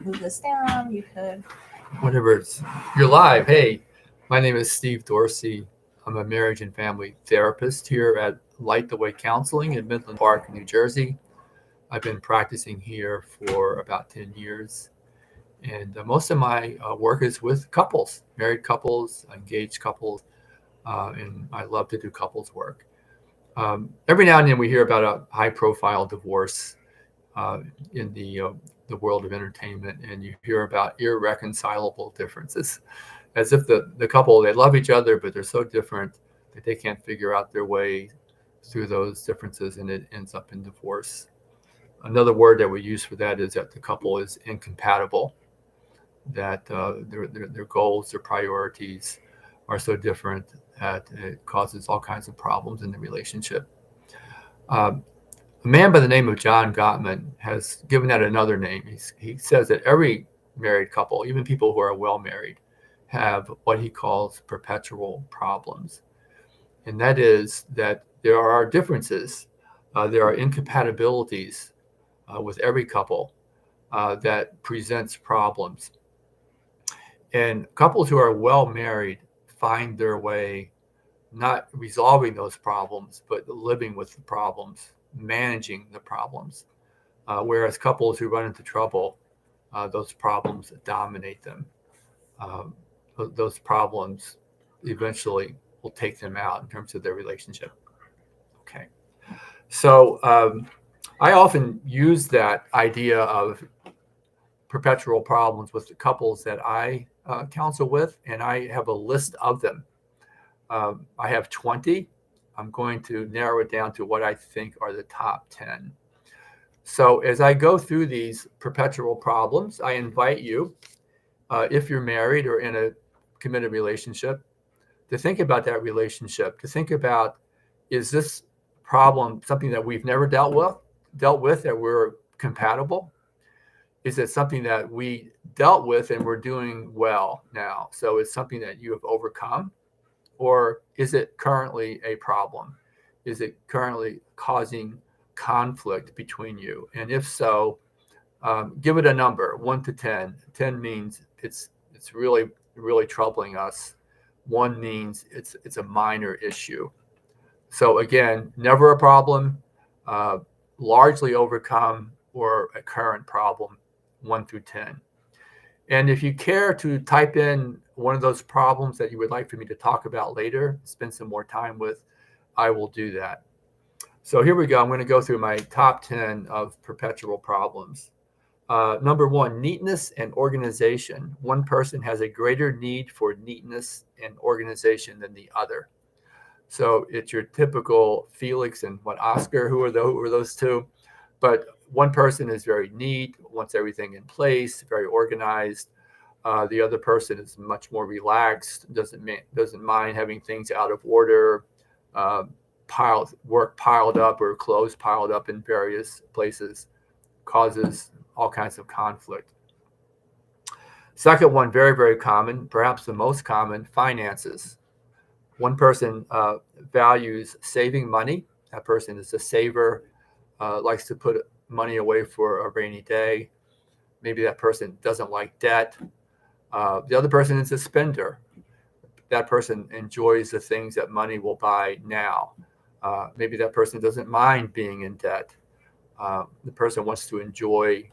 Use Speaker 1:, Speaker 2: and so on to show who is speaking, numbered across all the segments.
Speaker 1: move this down. You could.
Speaker 2: Whatever it's, you're live. Hey, my name is Steve Dorsey. I'm a marriage and family therapist here at Light the Way Counseling in Midland Park, New Jersey. I've been practicing here for about 10 years. And most of my work is with couples, married couples, engaged couples, and I love to do couples work. Every now and then we hear about a high profile divorce uh, in the world of entertainment, and you hear about irreconcilable differences, as if the couple they love each other, but they're so different that they can't figure out their way through those differences, and it ends up in divorce. Another word that we use for that is that the couple is incompatible, that their goals, their priorities are so different that it causes all kinds of problems in the relationship. Um, a man by the name of John Gottman has given that another name. He says that every married couple, even people who are well married, have what he calls perpetual problems. And that is that there are differences, there are incompatibilities with every couple that presents problems. And couples who are well married find their way not resolving those problems, but living with the problems, managing the problems. Whereas couples who run into trouble, those problems dominate them. Um, those problems eventually will take them out in terms of their relationship. Okay. So I often use that idea of perpetual problems with the couples that I counsel with, and I have a list of them. I have 20. I'm going to narrow it down to what I think are the top 10. So as I go through these perpetual problems, I invite you, if you're married or in a committed relationship, to think about that relationship, to think about, is this problem something that we've never dealt with that we're compatible? Is it something that we dealt with and we're doing well now? So it's something that you have overcome, or is it currently a problem? Is it currently causing conflict between you? And if so, give it a number, 1 to 10. 10 means it's really troubling us. One means it's a minor issue. So again, never a problem, uh, largely overcome, or a current problem, 1 through 10. And if you care to type in one of those problems that you would like for me to talk about later, spend some more time with, I will do that. So here we go. I'm going to go through my top 10 of perpetual problems. Number one, neatness and organization. One person has a greater need for neatness and organization than the other. So it's your typical Felix and what Oscar, who are those two? But one person is very neat, wants everything in place, very organized. The other person is much more relaxed, doesn't mind having things out of order, uh, work piled up or clothes piled up in various places, causes all kinds of conflict. Second one, very, very common, perhaps the most common, finances. One person values saving money. That person is a saver, likes to put money away for a rainy day. Maybe that person doesn't like debt. The other person is a spender. That person enjoys the things that money will buy now. Maybe that person doesn't mind being in debt. The person wants to enjoy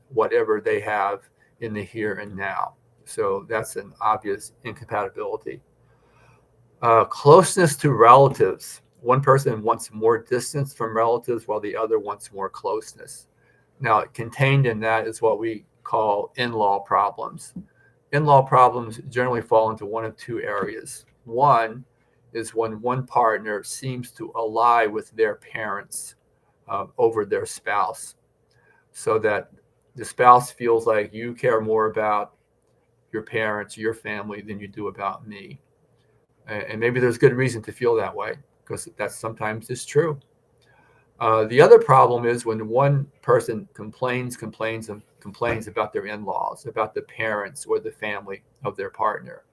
Speaker 2: whatever they have in the here and now. So that's an obvious incompatibility. Closeness to relatives. One person wants more distance from relatives while the other wants more closeness. Now, contained in that is what we call in law problems. In law problems generally fall into one of two areas. One is when one partner seems to ally with their parents over their spouse, so that the spouse feels like you care more about your parents, your family, than you do about me. And maybe there's good reason to feel that way because that sometimes is true. The other problem is when one person complains, and complains about their in laws, about the parents or the family of their partner.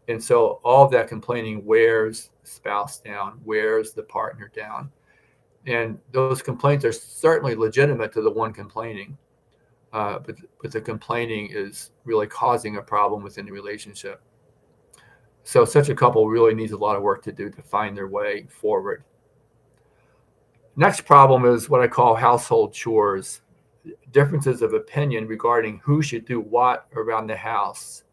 Speaker 2: And so all of that complaining wears the spouse down, wears the partner down. And those complaints are certainly legitimate to the one complaining. but the complaining is really causing a problem within the relationship. So such a couple really needs a lot of work to do to find their way forward. Next problem is what I call household chores. Differences of opinion regarding who should do what around the house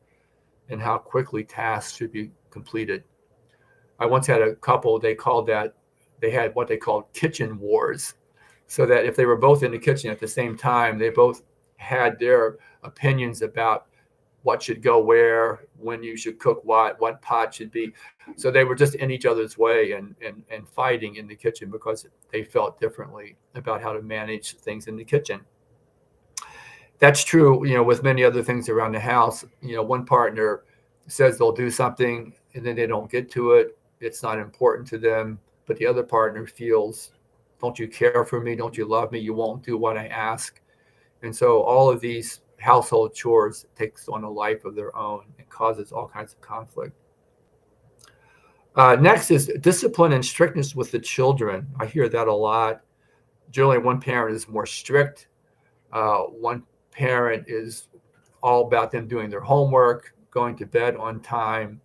Speaker 2: and how quickly tasks should be completed. I once had a couple, they had what they called kitchen wars. So that if they were both in the kitchen at the same time, they both had their opinions about what should go where, when you should cook what pot should be. So they were just in each other's way and fighting in the kitchen because they felt differently about how to manage things in the kitchen. That's true, with many other things around the house. One partner says they'll do something and then they don't get to it. It's not important to them, but the other partner feels, don't you care for me? Don't you love me? You won't do what I ask. And so all of these household chores takes on a life of their own and causes all kinds of conflict. Next is discipline and strictness with the children. I hear that a lot. Generally, one parent is more strict. One parent is all about them doing their homework, going to bed on time,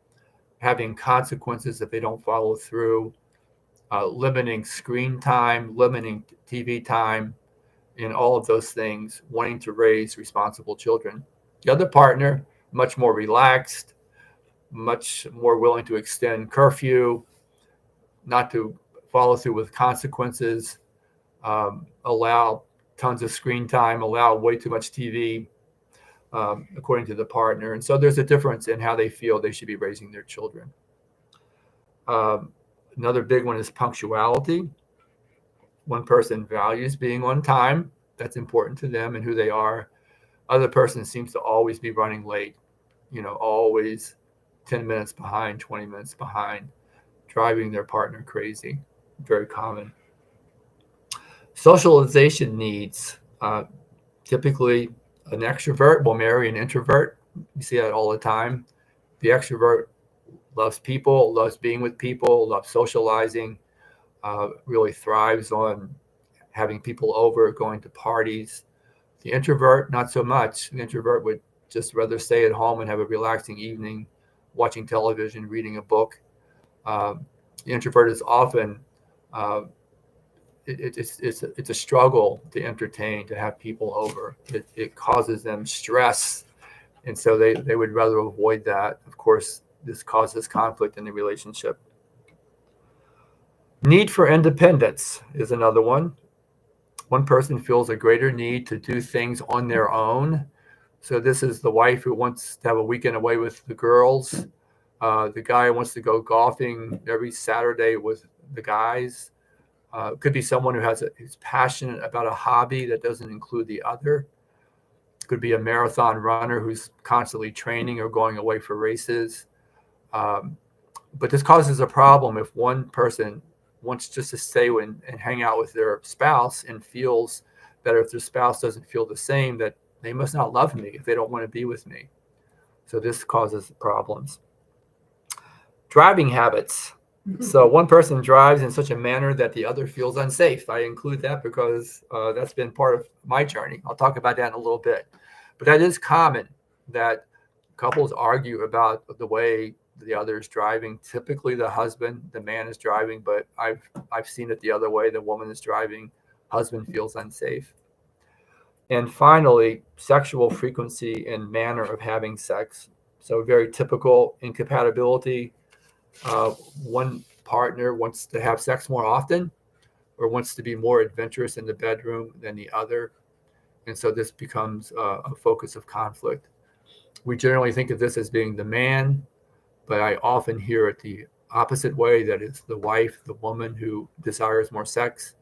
Speaker 2: having consequences if they don't follow through, limiting screen time, limiting TV time, and all of those things, wanting to raise responsible children. The other partner, much more relaxed, much more willing to extend curfew, not to follow through with consequences, allow tons of screen time, allow way too much TV, according to the partner. And so there's a difference in how they feel they should be raising their children. Another big one is punctuality. One person values being on time. That's important to them and who they are. Other person seems to always be running late, always 10 minutes behind, 20 minutes behind, driving their partner crazy. Very common. Socialization needs. Typically, an extrovert will marry an introvert. You see that all the time. The extrovert loves people, loves being with people, loves socializing, really thrives on having people over, going to parties. The introvert, not so much. The introvert would just rather stay at home and have a relaxing evening, watching television, reading a book. The introvert is often uh, it's a struggle to entertain, to have people over. It causes them stress, and so they would rather avoid that. Of course, this causes conflict in the relationship. Need for independence is another one. One person feels a greater need to do things on their own. So this is the wife who wants to have a weekend away with the girls. The guy wants to go golfing every Saturday with the guys. Could be someone who's passionate about a hobby that doesn't include the other. Could be a marathon runner who's constantly training or going away for races. Um, but this causes a problem if one person wants just to stay and hang out with their spouse and feels that if their spouse doesn't feel the same, that they must not love me if they don't want to be with me. So this causes problems. Driving habits. So one person drives in such a manner that the other feels unsafe. I include that because that's been part of my journey. I'll talk about that in a little bit. But that is common that couples argue about the way the other is driving. Typically, the man is driving, but I've seen it the other way. The woman is driving, husband feels unsafe. And finally, sexual frequency and manner of having sex. So very typical incompatibility. One partner wants to have sex more often or wants to be more adventurous in the bedroom than the other. And so this becomes a focus of conflict. We generally think of this as being the man, but I often hear it the opposite way, that it's the wife, the woman who desires more sex.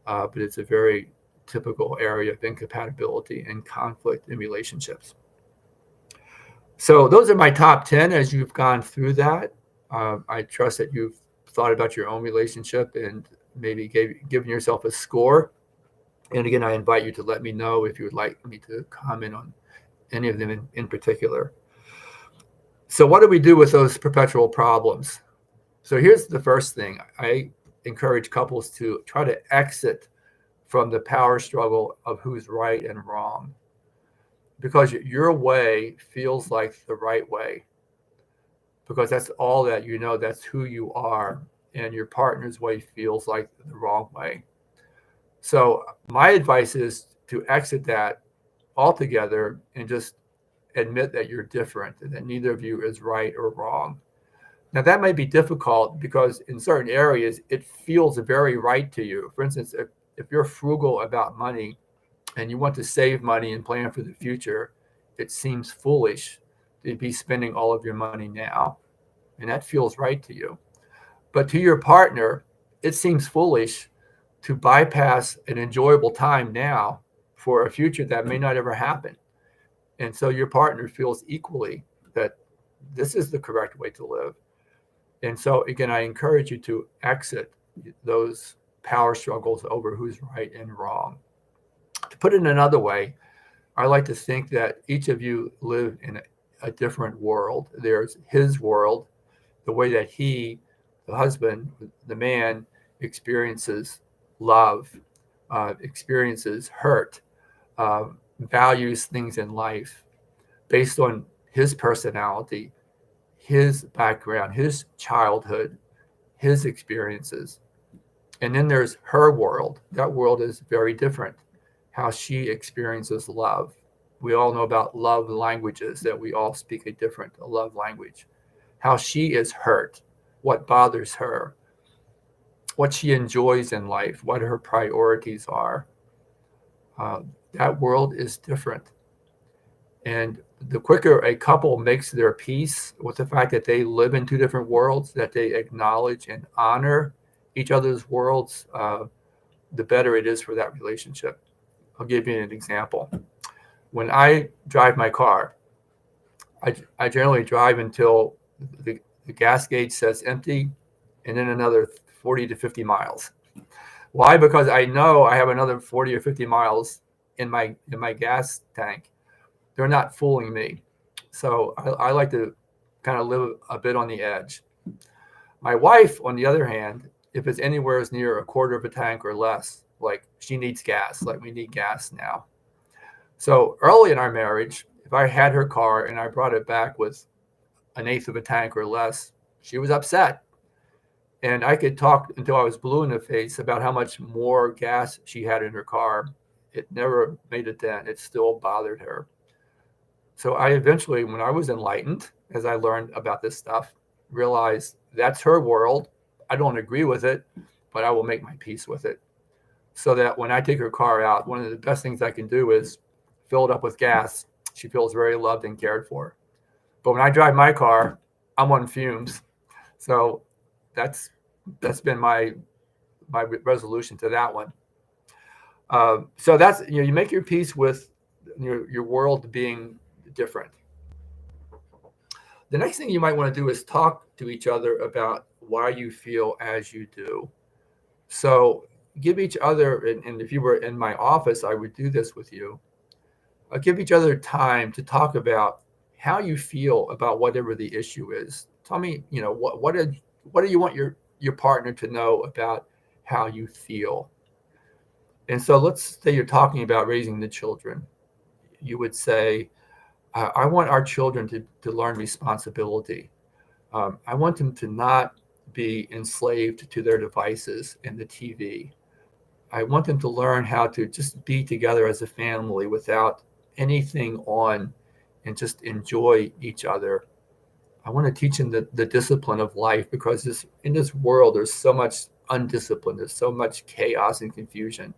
Speaker 2: But it's a very typical area of incompatibility and conflict in relationships. So those are my top 10 as you've gone through that. I trust that you've thought about your own relationship and maybe given yourself a score. And again, I invite you to let me know if you would like me to comment on any of them in particular. So what do we do with those perpetual problems? So here's the first thing. I encourage couples to try to exit from the power struggle of who's right and wrong. because your way feels like the right way, because that's all that you know, that's who you are, and your partner's way feels like the wrong way. So my advice is to exit that altogether and just admit that you're different and that neither of you is right or wrong. Now, that may be difficult because in certain areas, it feels very right to you. For instance, if you're frugal about money and you want to save money and plan for the future, it seems foolish to be spending all of your money now. And that feels right to you. But to your partner, it seems foolish to bypass an enjoyable time now for a future that may not ever happen. And so your partner feels equally that this is the correct way to live. And so, again, I encourage you to exit those power struggles over who's right and wrong. To put it another way, I like to think that each of you live in a different world. There's his world, the way that he, the husband, the man, experiences love, experiences hurt, uh, values things in life based on his personality, his background, his childhood, his experiences. And then there's her world. That world is very different, how she experiences love. We all know about love languages, that we all speak a different love language. How she is hurt, what bothers her, what she enjoys in life, what her priorities are. Uh, that world is different. And the quicker a couple makes their peace with the fact that they live in two different worlds, that they acknowledge and honor each other's worlds, the better it is for that relationship. I'll give you an example. When I drive my car, I generally drive until the gas gauge says empty and then another 40 to 50 miles. Why? Because I know I have another 40 or 50 miles in my gas tank. They're not fooling me. So I like to kind of live a bit on the edge. My wife, on the other hand, if it's anywhere as near a quarter of a tank or less, like she needs gas, like we need gas now. So early in our marriage, if I had her car and I brought it back with an eighth of a tank or less, she was upset. And I could talk until I was blue in the face about how much more gas she had in her car. It never made a dent. It still bothered her. So I eventually, when I was enlightened, as I learned about this stuff, realized that's her world. I don't agree with it, but I will make my peace with it. So that when I take her car out, one of the best things I can do is fill it up with gas. She feels very loved and cared for. But when I drive my car, I'm on fumes. So that's been my resolution to that one. So that's, you make your peace with your world being different. The next thing you might want to do is talk to each other about why you feel as you do. So give each other, and if you were in my office, I would do this with you. Give each other time to talk about how you feel about whatever the issue is. Tell me, what do you want your partner to know about how you feel? And so let's say you're talking about raising the children. You would say, I want our children to learn responsibility. I want them to not be enslaved to their devices and the TV. I want them to learn how to just be together as a family without anything on and just enjoy each other. I want to teach them the discipline of life, because in this world, there's so much undiscipline, there's so much chaos and confusion,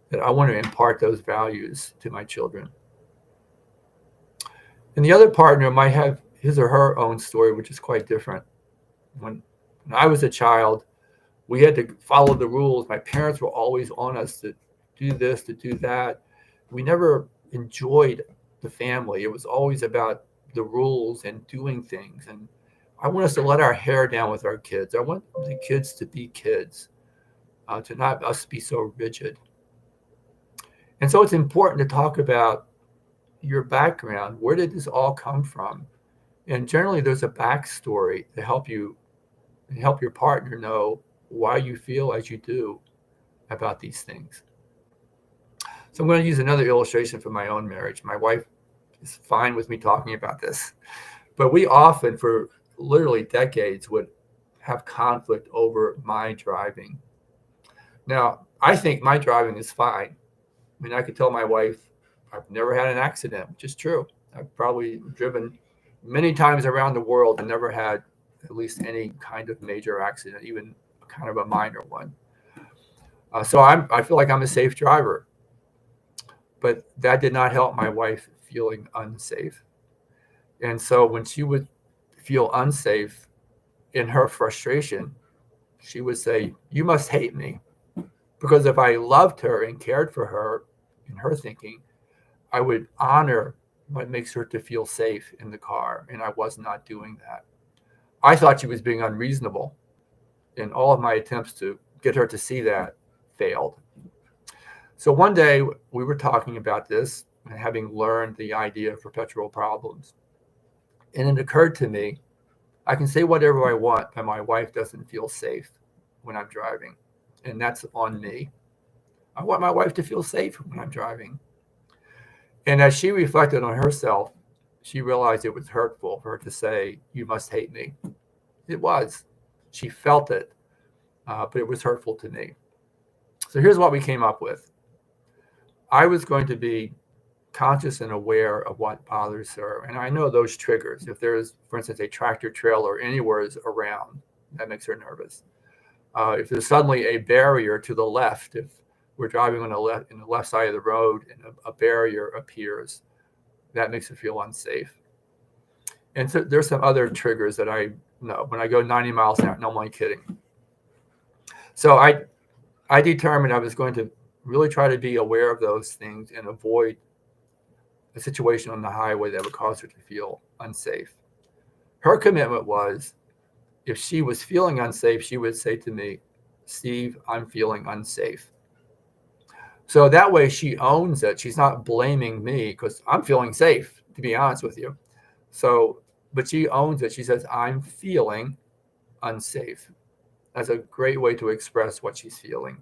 Speaker 2: that I want to impart those values to my children. And the other partner might have his or her own story, which is quite different. When I was a child, we had to follow the rules. My parents were always on us to do this, to do that. We never enjoyed the family. It was always about the rules and doing things. And I want us to let our hair down with our kids. I want the kids to be kids, to not us be so rigid. And so it's important to talk about your background. Where did this all come from? And generally, there's a backstory to help your partner know why you feel as you do about these things. So I'm going to use another illustration from my own marriage. My wife is fine with me talking about this. But we often, for literally decades, would have conflict over my driving. Now, I think my driving is fine. I mean, I could tell my wife I've never had an accident, which is true. I've probably driven many times around the world and never had at least any kind of major accident, even kind of a minor one. So I feel like I'm a safe driver, but that did not help my wife feeling unsafe. And so when she would feel unsafe in her frustration, she would say, "You must hate me." Because if I loved her and cared for her, in her thinking, I would honor what makes her to feel safe in the car. And I was not doing that. I thought she was being unreasonable. And all of my attempts to get her to see that failed. So one day we were talking about this and having learned the idea of perpetual problems. And it occurred to me, I can say whatever I want, but my wife doesn't feel safe when I'm driving. And that's on me. I want my wife to feel safe when I'm driving. And as she reflected on herself, she realized it was hurtful for her to say, "You must hate me." It was. She felt it, but it was hurtful to me. So here's what we came up with. I was going to be conscious and aware of what bothers her. And I know those triggers. If there's, for instance, a tractor trailer anywhere is around, that makes her nervous. If there's suddenly a barrier to the left, if we're driving on the left side of the road and a barrier appears, that makes her feel unsafe. And so there's some other triggers that I know. When I go 90 miles an hour, no, I'm only kidding. So I determined I was going to really try to be aware of those things and avoid a situation on the highway that would cause her to feel unsafe. Her commitment was, if she was feeling unsafe, she would say to me, "Steve, I'm feeling unsafe." So that way she owns it. She's not blaming me because I'm feeling safe, to be honest with you. So, but she owns it. She says, "I'm feeling unsafe." That's a great way to express what she's feeling.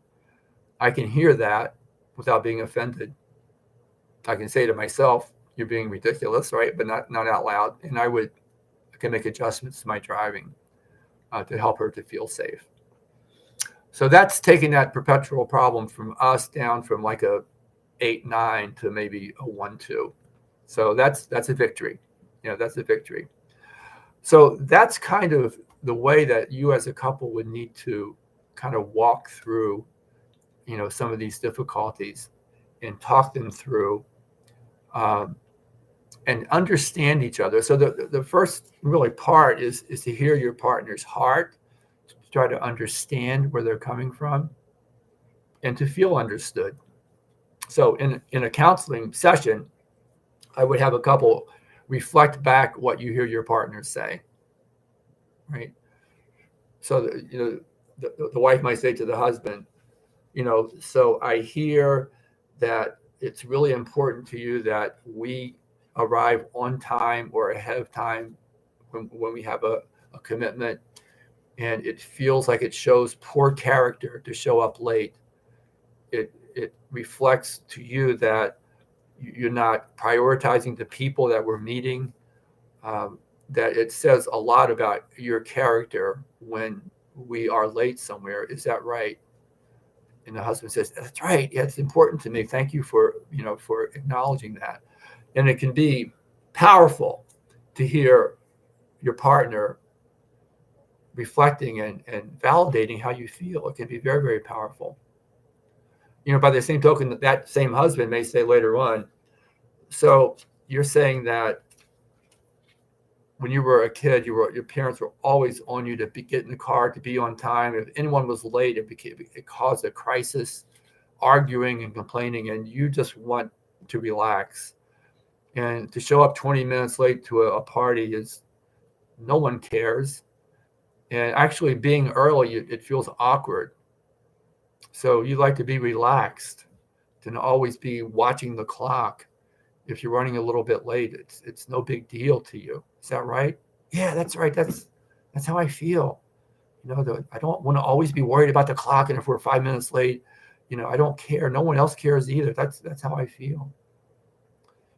Speaker 2: I can hear that without being offended. I can say to myself, "You're being ridiculous," right? But not out loud. And I can make adjustments to my driving to help her to feel safe. So that's taking that perpetual problem from us down from like a 8-9 to maybe a 1-2. So that's a victory. That's a victory. So that's kind of the way that you as a couple would need to kind of walk through, some of these difficulties and talk them through and understand each other. So the first really part is to hear your partner's heart, to try to understand where they're coming from, and to feel understood. So in a counseling session, I would have a couple reflect back what you hear your partner say, right? So the wife might say to the husband, "So I hear that it's really important to you that we arrive on time or ahead of time when we have a commitment, and it feels like it shows poor character to show up late. It reflects to you that you're not prioritizing the people that we're meeting, that it says a lot about your character when we are late somewhere. Is that right?" And the husband says, "That's right. Yeah, it's important to me. Thank you for acknowledging that." And it can be powerful to hear your partner reflecting and validating how you feel. It can be very, very powerful. By the same token, that same husband may say later on, "So you're saying that when you were a kid, your parents were always on you to get in the car, to be on time. If anyone was late, it caused a crisis, arguing and complaining, and you just want to relax. And to show up 20 minutes late to a party is no one cares. And actually being early, it feels awkward. So you like to be relaxed, to not always be watching the clock. If you're running a little bit late, it's no big deal to you. Is that right?" "Yeah, that's right. That's how I feel. I don't want to always be worried about the clock. And if we're 5 minutes late, I don't care. No one else cares either. That's how I feel."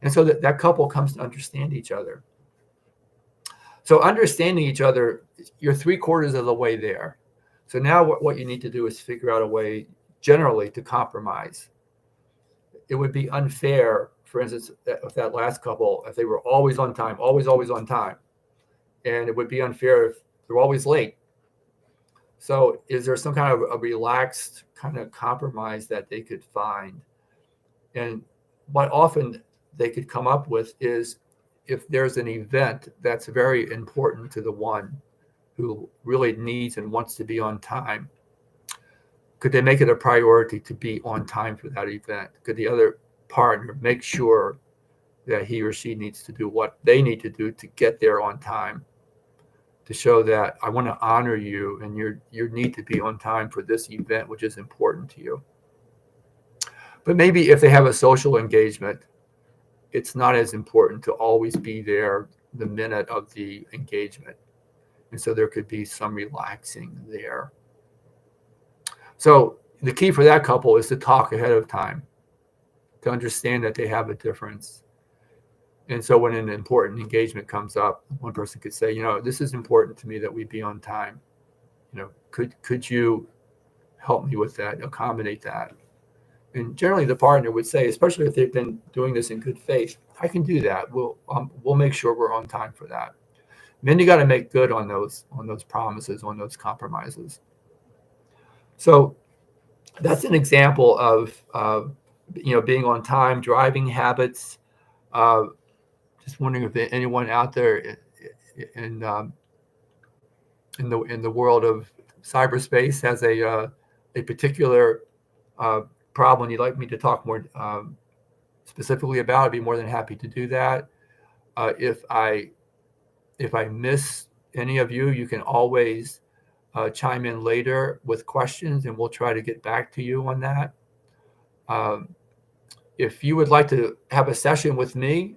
Speaker 2: And so that couple comes to understand each other. So understanding each other, you're 3/4 of the way there. So now what you need to do is figure out a way generally to compromise. It would be unfair, for instance, if that last couple, if they were always on time, always on time, and it would be unfair if they're always late. So is there some kind of a relaxed kind of compromise that they could find? And what often they could come up with is if there's an event that's very important to the one who really needs and wants to be on time, could they make it a priority to be on time for that event? Could the other partner make sure that he or she needs to do what they need to do to get there on time, to show that I want to honor you and you need to be on time for this event, which is important to you. But maybe if they have a social engagement, it's not as important to always be there the minute of the engagement. And so there could be some relaxing there. So the key for that couple is to talk ahead of time, to understand that they have a difference. And so when an important engagement comes up, one person could say, this is important to me that we be on time. Could you help me with that, accommodate that? And generally the partner would say, especially if they've been doing this in good faith, I can do that. We'll make sure we're on time for that. And then you got to make good on those promises, on those compromises. So that's an example of being on time, driving habits. Just wondering if there's anyone out there in the world of cyberspace has a particular problem you'd like me to talk more specifically about. I'd be more than happy to do that. If I miss any of you, you can always chime in later with questions, and we'll try to get back to you on that. If you would like to have a session with me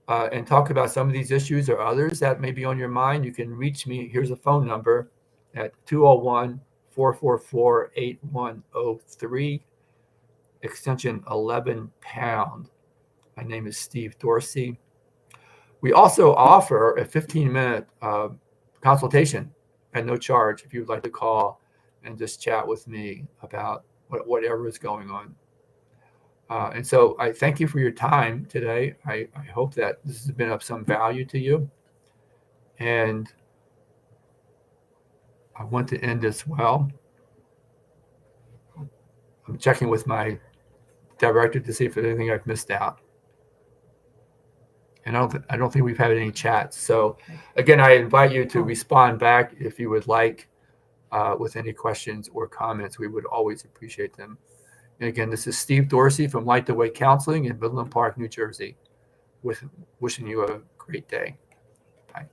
Speaker 2: and talk about some of these issues or others that may be on your mind, you can reach me. Here's a phone number at 201-444-8103, extension 11 pound. My name is Steve Dorsey. We also offer a 15-minute consultation at no charge if you would like to call and just chat with me about whatever is going on. And so I thank you for your time today. I hope that this has been of some value to you. And I want to end as well. I'm checking with my director to see if there's anything I've missed out. And I don't think we've had any chats. So again, I invite you to respond back if you would like with any questions or comments. We would always appreciate them. And again, this is Steve Dorsey from Light the Way Counseling in Midland Park, New Jersey, wishing you a great day. Bye.